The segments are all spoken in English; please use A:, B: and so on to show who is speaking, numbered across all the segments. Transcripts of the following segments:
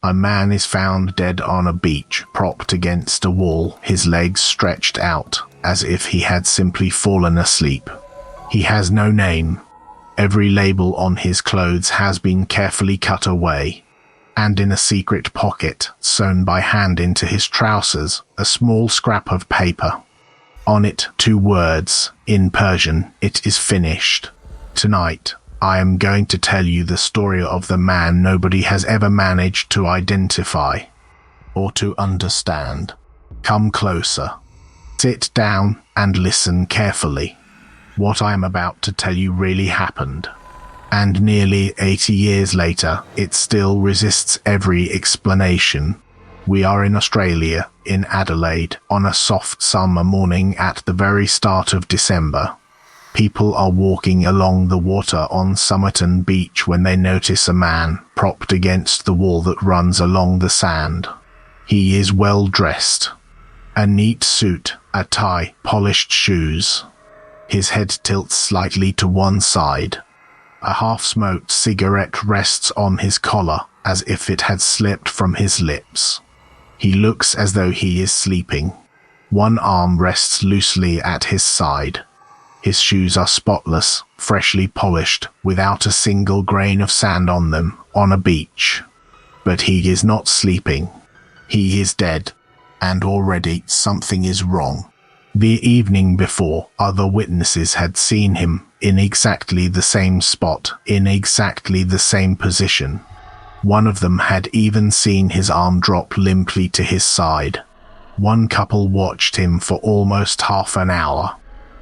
A: A man is found dead on a beach, propped against a wall, his legs stretched out, as if he had simply fallen asleep. He has no name. Every label on his clothes has been carefully cut away. And in a secret pocket, sewn by hand into his trousers, a small scrap of paper. On it, 2 words, in Persian, "It is finished." Tonight, I am going to tell you the story of the man nobody has ever managed to identify or to understand. Come closer. Sit down and listen carefully. What I am about to tell you really happened. And nearly 80 years later, it still resists every explanation. We are in Australia, in Adelaide, on a soft summer morning at the very start of December. People are walking along the water on Somerton beach when they notice a man propped against the wall that runs along the sand. He is well dressed. A neat suit, a tie, polished shoes. His head tilts slightly to one side. A half-smoked cigarette rests on his collar as if it had slipped from his lips. He looks as though he is sleeping. One arm rests loosely at his side. His shoes are spotless, freshly polished, without a single grain of sand on them, on a beach. But he is not sleeping. He is dead, and already something is wrong. The evening before, other witnesses had seen him in exactly the same spot, in exactly the same position. One of them had even seen his arm drop limply to his side. One couple watched him for almost half an hour.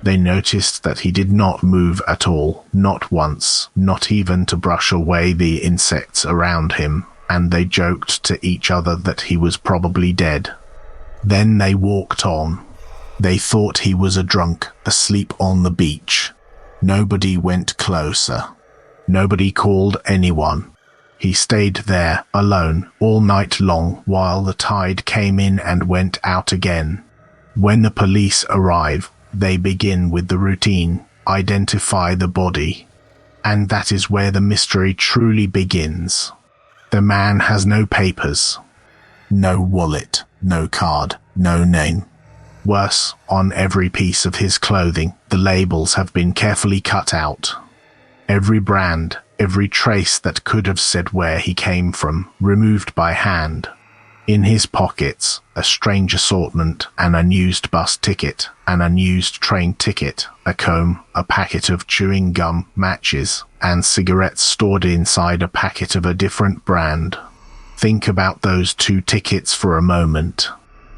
A: They noticed that he did not move at all, not once, not even to brush away the insects around him, and they joked to each other that he was probably dead. Then they walked on. They thought he was a drunk, asleep on the beach. Nobody went closer. Nobody called anyone. He stayed there, alone, all night long, while the tide came in and went out again. When the police arrive, they begin with the routine, identify the body. And that is where the mystery truly begins. The man has no papers. No wallet, no card, no name. Worse, on every piece of his clothing, the labels have been carefully cut out. Every brand, every trace that could have said where he came from, removed by hand. In his pockets, a strange assortment, an unused bus ticket, an unused train ticket, a comb, a packet of chewing gum, matches, and cigarettes stored inside a packet of a different brand. Think about those 2 tickets for a moment.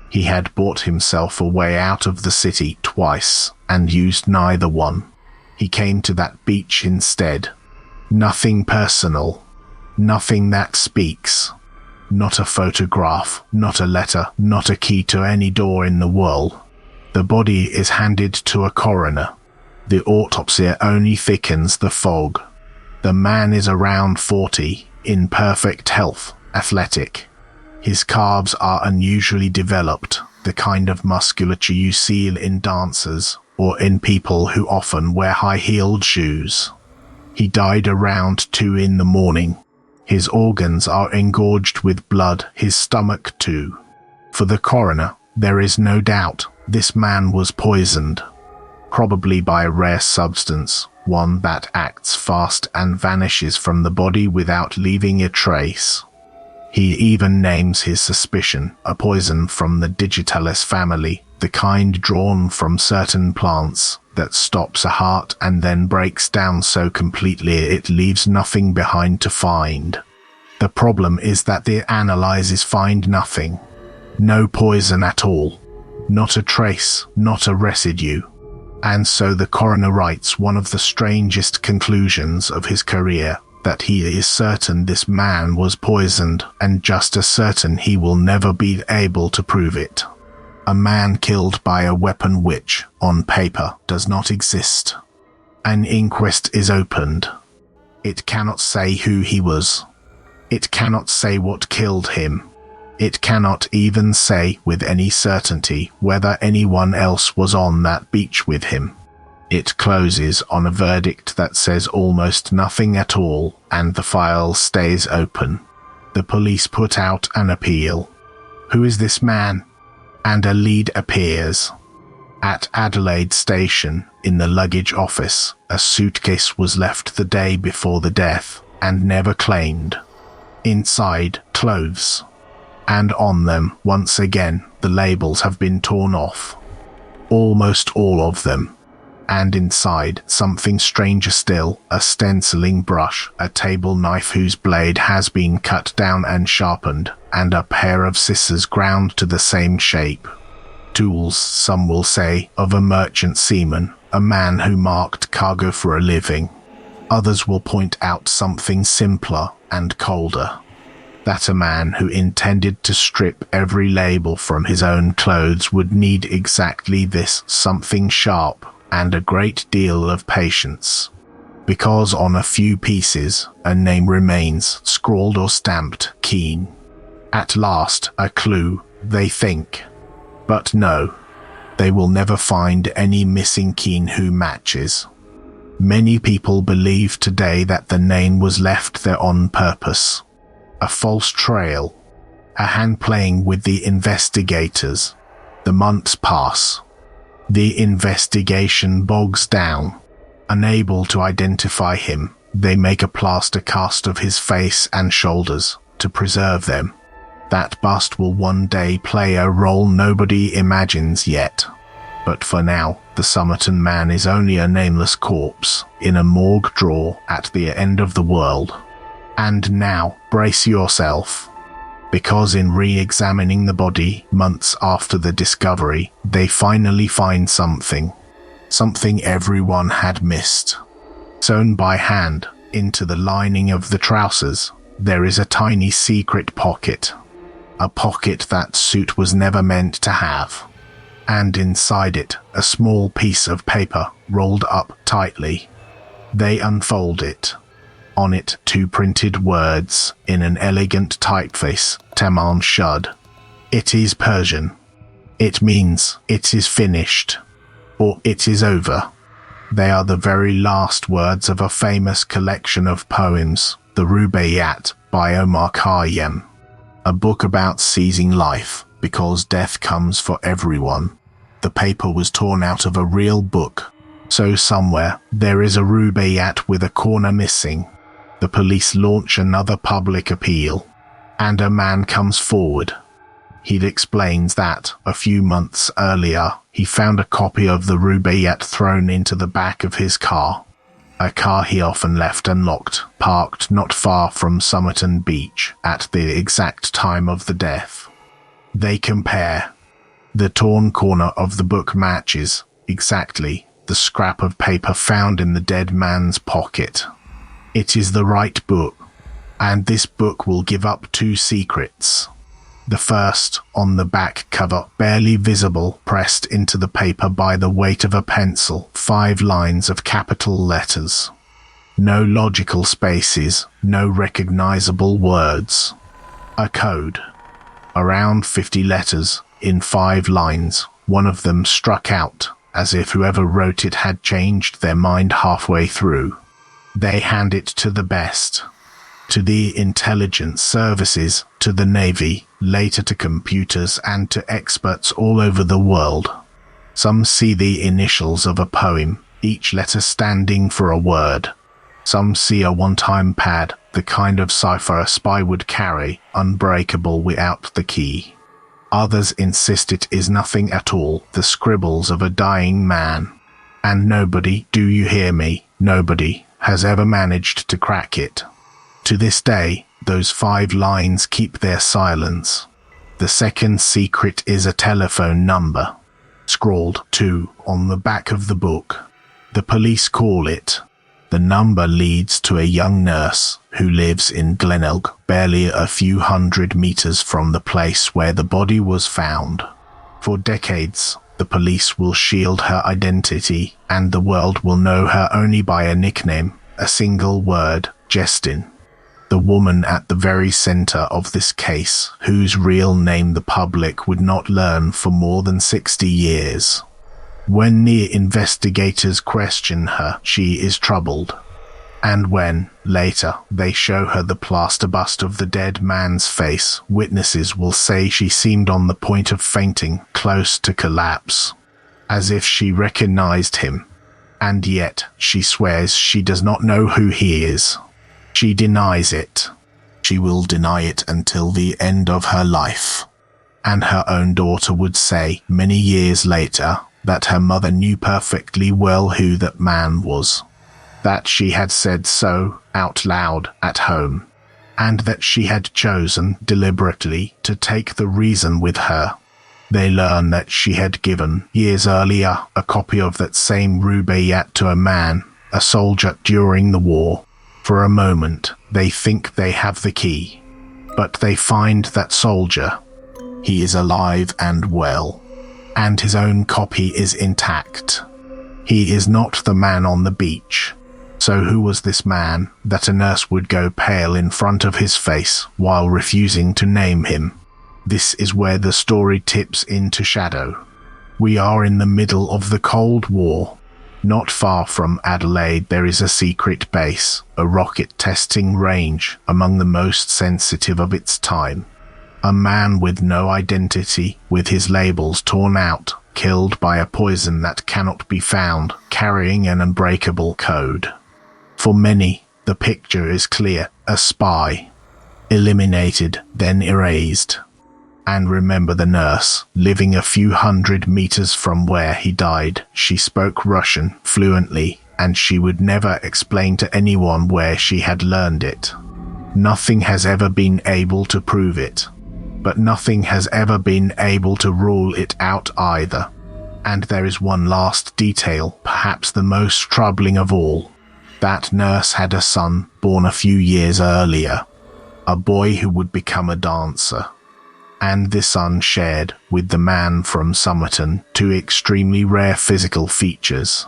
A: He had bought himself a way out of the city twice, and used neither one. He came to that beach instead. Nothing personal. Nothing that speaks. Not a photograph, not a letter, not a key to any door in the world. The body is handed to a coroner. The autopsy only thickens the fog. The man is around 40, in perfect health, athletic. His calves are unusually developed, the kind of musculature you see in dancers, or in people who often wear high-heeled shoes. He died around 2 in the morning. His organs are engorged with blood, his stomach too. For the coroner, there is no doubt this man was poisoned. Probably by a rare substance, one that acts fast and vanishes from the body without leaving a trace. He even names his suspicion a poison from the digitalis family, the kind drawn from certain plants that stops a heart and then breaks down so completely it leaves nothing behind to find. The problem is that the analyses find nothing. No poison at all. Not a trace, not a residue. And so the coroner writes one of the strangest conclusions of his career, that he is certain this man was poisoned, and just as certain he will never be able to prove it. A man killed by a weapon which, on paper, does not exist. An inquest is opened. It cannot say who he was. It cannot say what killed him. It cannot even say with any certainty whether anyone else was on that beach with him. It closes on a verdict that says almost nothing at all, and the file stays open. The police put out an appeal. Who is this man? And a lead appears. At Adelaide Station, in the luggage office, a suitcase was left the day before the death and never claimed. Inside, clothes. And on them, once again, the labels have been torn off. Almost all of them. And inside, something stranger still, a stenciling brush, a table knife whose blade has been cut down and sharpened, and a pair of scissors ground to the same shape. Tools, some will say, of a merchant seaman, a man who marked cargo for a living. Others will point out something simpler and colder. That a man who intended to strip every label from his own clothes would need exactly this something sharp and a great deal of patience. Because on a few pieces, a name remains scrawled or stamped Keen. At last, a clue, they think. But no, they will never find any missing Keen who matches. Many people believe today that the name was left there on purpose. A false trail. A hand playing with the investigators. The months pass. The investigation bogs down. Unable to identify him, they make a plaster cast of his face and shoulders to preserve them. That bust will one day play a role nobody imagines yet. But for now, the Somerton man is only a nameless corpse in a morgue drawer at the end of the world. And now, brace yourself. Because in re-examining the body months after the discovery, they finally find something. Something everyone had missed. Sewn by hand into the lining of the trousers, there is a tiny secret pocket. A pocket that suit was never meant to have. And inside it, a small piece of paper rolled up tightly. They unfold it. On it, 2 printed words in an elegant typeface, Tamam Shud. It is Persian. It means it is finished, or it is over. They are the very last words of a famous collection of poems, the Rubaiyat by Omar Khayyam. A book about seizing life, because death comes for everyone. The paper was torn out of a real book, so somewhere there is a Rubaiyat with a corner missing. The police launch another public appeal, and a man comes forward. He explains that, a few months earlier, he found a copy of the Rubaiyat thrown into the back of his car. A car he often left unlocked, parked not far from Somerton Beach at the exact time of the death. They compare. The torn corner of the book matches, exactly, the scrap of paper found in the dead man's pocket. It is the right book, and this book will give up 2 secrets. The first, on the back cover, barely visible, pressed into the paper by the weight of a pencil, 5 lines of capital letters. No logical spaces, no recognizable words. A code. Around 50 letters, in 5 lines, one of them struck out, as if whoever wrote it had changed their mind halfway through. They hand it to the best. To the intelligence services, to the Navy, later to computers and to experts all over the world. Some see the initials of a poem, each letter standing for a word. Some see a one-time pad, the kind of cipher a spy would carry, unbreakable without the key. Others insist it is nothing at all, the scribbles of a dying man. And nobody, do you hear me, nobody, has ever managed to crack it. To this day, those 5 lines keep their silence. The second secret is a telephone number, scrawled, too, on the back of the book. The police call it. The number leads to a young nurse who lives in Glenelg, barely a few hundred meters from the place where the body was found. For decades, the police will shield her identity, and the world will know her only by a nickname, a single word, Justin. The woman at the very center of this case, whose real name the public would not learn for more than 60 years. When the investigators question her, she is troubled. And when, later, they show her the plaster bust of the dead man's face, witnesses will say she seemed on the point of fainting, close to collapse, as if she recognized him. And yet, she swears she does not know who he is. She denies it. She will deny it until the end of her life. And her own daughter would say, many years later, that her mother knew perfectly well who that man was. That she had said so out loud at home, and that she had chosen deliberately to take the reason with her. They learn that she had given, years earlier, a copy of that same rubaiyat to a man, a soldier during the war. For a moment, they think they have the key, but they find that soldier. He is alive and well, and his own copy is intact. He is not the man on the beach. So who was this man that a nurse would go pale in front of his face while refusing to name him? This is where the story tips into shadow. We are in the middle of the Cold War. Not far from Adelaide there is a secret base, a rocket testing range among the most sensitive of its time. A man with no identity, with his labels torn out, killed by a poison that cannot be found, carrying an unbreakable code. For many, the picture is clear, a spy. Eliminated, then erased. And remember the nurse, living a few hundred meters from where he died. She spoke Russian fluently, and she would never explain to anyone where she had learned it. Nothing has ever been able to prove it, but nothing has ever been able to rule it out either. And there is one last detail, perhaps the most troubling of all. That nurse had a son, born a few years earlier, a boy who would become a dancer. And this son shared, with the man from Somerton, two extremely rare physical features.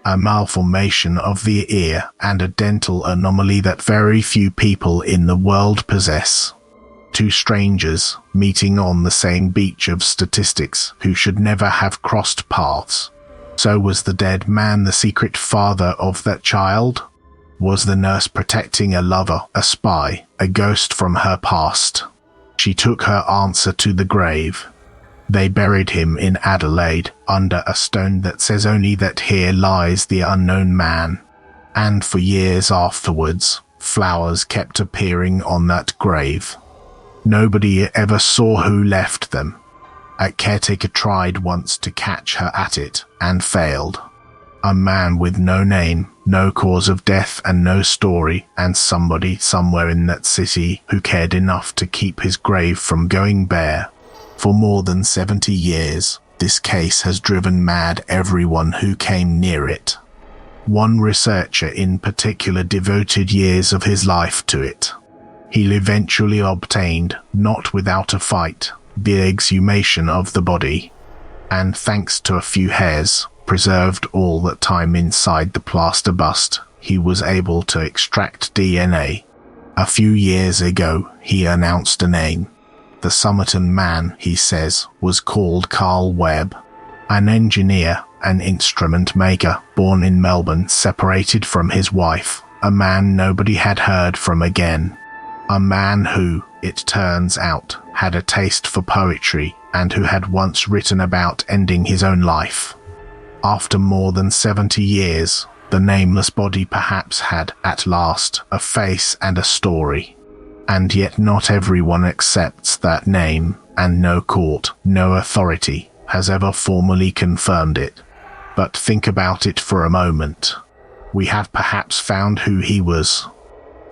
A: A malformation of the ear and a dental anomaly that very few people in the world possess. Two strangers, meeting on the same beach of statistics, who should never have crossed paths. So was the dead man the secret father of that child? Was the nurse protecting a lover, a spy, a ghost from her past? She took her answer to the grave. They buried him in Adelaide, under a stone that says only that here lies the unknown man. And for years afterwards, flowers kept appearing on that grave. Nobody ever saw who left them. A caretaker tried once to catch her at it, and failed. A man with no name, no cause of death and no story, and somebody somewhere in that city who cared enough to keep his grave from going bare. For more than 70 years, this case has driven mad everyone who came near it. One researcher in particular devoted years of his life to it. He eventually obtained, not without a fight, the exhumation of the body, and thanks to a few hairs, preserved all that time inside the plaster bust, he was able to extract DNA. A few years ago, he announced a name. The Somerton man, he says, was called Carl Webb, an engineer, an instrument maker, born in Melbourne, separated from his wife, a man nobody had heard from again. A man who, it turns out, had a taste for poetry and who had once written about ending his own life. After more than 70 years, the nameless body perhaps had, at last, a face and a story. And yet not everyone accepts that name, and no court, no authority, has ever formally confirmed it. But think about it for a moment. We have perhaps found who he was.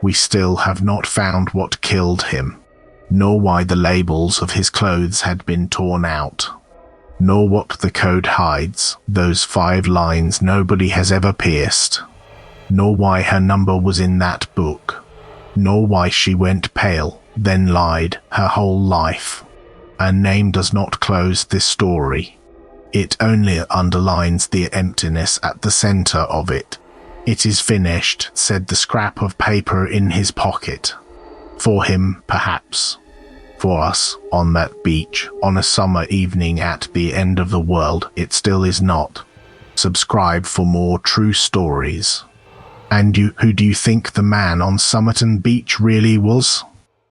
A: We still have not found what killed him, nor why the labels of his clothes had been torn out, nor what the code hides, those 5 lines nobody has ever pierced, nor why her number was in that book, nor why she went pale, then lied her whole life. A name does not close this story. It only underlines the emptiness at the center of it. "It is finished," said the scrap of paper in his pocket. For him, perhaps. For us, on that beach, on a summer evening at the end of the world, it still is not. Subscribe for more true stories. And who do you think the man on Somerton Beach really was?